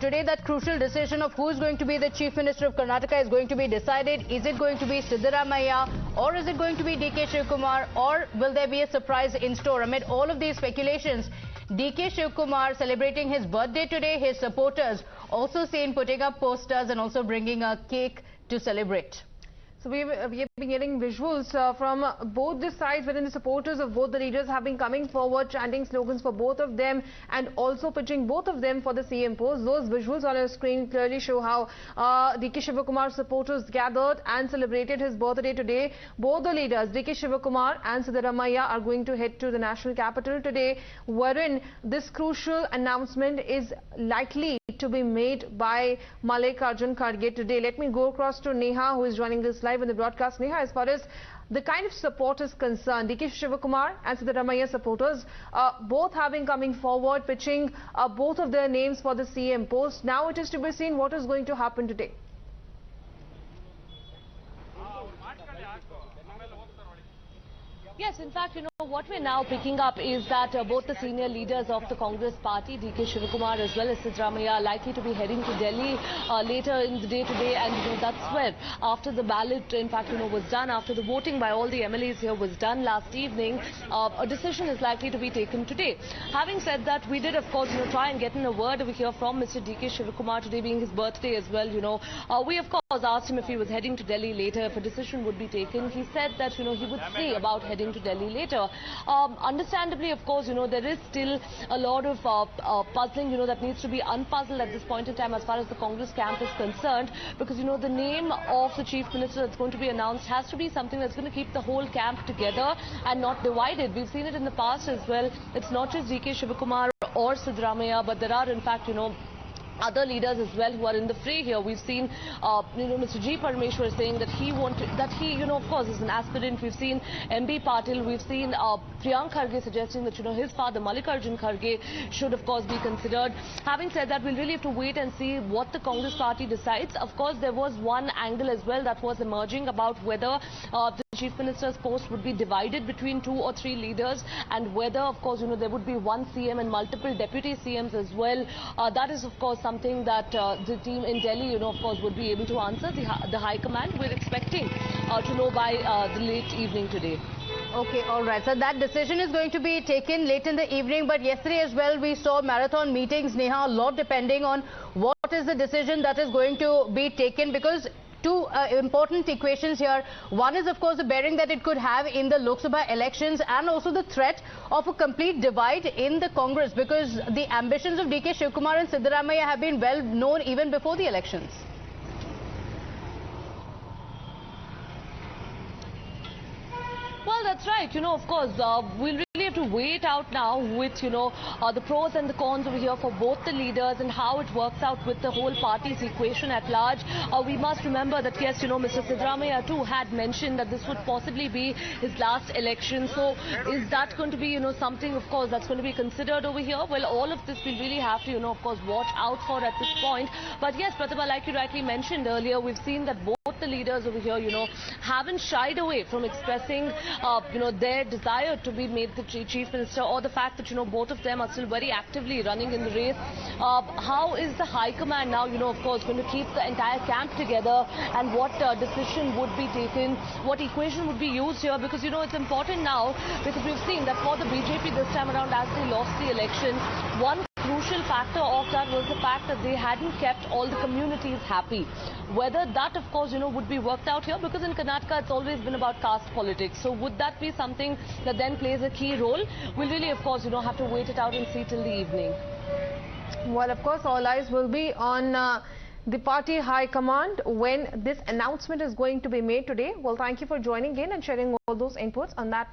Today, that crucial decision of who is going to be the Chief Minister of Karnataka is going to be decided. Is it going to be Siddaramaiah, or is it going to be DK Shivakumar, or will there be a surprise in store? Amid all of these speculations, DK Shivakumar celebrating his birthday today. His supporters also seen putting up posters and also bringing a cake to celebrate. So we have been getting visuals from both the sides, wherein the supporters of both the leaders have been coming forward, chanting slogans for both of them and also pitching both of them for the CM post. Those visuals on our screen clearly show how DK Shivakumar supporters gathered and celebrated his birthday today. Both the leaders, DK Shivakumar and Siddaramaiah, are going to head to the national capital today, wherein this crucial announcement is likely to be made by Mallikarjun Kharge today. Let me go across to Neha, who is joining us live in the broadcast. Neha, as far as the kind of support is concerned, DK Shivakumar and Siddaramaiah supporters both having coming forward, pitching both of their names for the CM post. Now it is to be seen what is going to happen today. Yes, in fact, what we're now picking up is that both the senior leaders of the Congress party, DK Shivakumar as well as Siddaramaiah, are likely to be heading to Delhi later in the day today. And, that's where, after the ballot, in fact, was done, after the voting by all the MLAs here was done last evening, a decision is likely to be taken today. Having said that, we did, of course, try and get in a word over here from Mr. DK Shivakumar, today being his birthday as well. We, of course, asked him if he was heading to Delhi later, if a decision would be taken. He said that, he would see about heading to Delhi later. Understandably, of course, there is still a lot of puzzling, that needs to be unpuzzled at this point in time as far as the Congress camp is concerned, because, the name of the Chief Minister that's going to be announced has to be something that's going to keep the whole camp together and not divided. We've seen it in the past as well. It's not just DK Shivakumar or Siddaramaiah, but there are, in fact, other leaders as well who are in the fray here. We've seen, Mr. G. Parameshwar saying that he wanted, of course, is an aspirant. We've seen MB Patil. We've seen Priyank Kharge suggesting that, his father, Mallikarjun Kharge, should, of course, be considered. Having said that, we'll really have to wait and see what the Congress party decides. Of course, there was one angle as well that was emerging about whether the Chief Minister's post would be divided between 2 or 3 leaders, and whether, of course, there would be one CM and multiple deputy CMs as well. That is, of course, something that the team in Delhi, of course, would be able to answer. The High Command, we're expecting to know by the late evening today. Okay, all right. So that decision is going to be taken late in the evening. But yesterday as well, we saw marathon meetings, Neha, a lot depending on what is the decision that is going to be taken, because two important equations here. One is, of course, the bearing that it could have in the Lok Sabha elections, and also the threat of a complete divide in the Congress, because the ambitions of DK Shivakumar and Siddaramaiah have been well known even before the elections. Well, that's right. Of course, we'll really have to wait out now with, the pros and the cons over here for both the leaders and how it works out with the whole party's equation at large. We must remember that, yes, Mr. Siddaramaiah too had mentioned that this would possibly be his last election. So is that going to be, something, of course, that's going to be considered over here? Well, all of this we'll really have to, of course, watch out for at this point. But yes, Pratibha, like you rightly mentioned earlier, we've seen that both the leaders over here, haven't shied away from expressing, their desire to be made the Chief Minister, or the fact that, both of them are still very actively running in the race. How is the High Command now, of course, going to keep the entire camp together, and what decision would be taken, what equation would be used here? Because, it's important now, because we've seen that for the BJP this time around, as they lost the election, one crucial factor of that was the fact that they hadn't kept all the communities happy. Whether that, of course, would be worked out here, because in Karnataka it's always been about caste politics. So would that be something that then plays a key role? We'll really, of course, have to wait it out and see till the evening. Well, of course, all eyes will be on the party High Command when this announcement is going to be made today. Well, thank you for joining in and sharing all those inputs on that.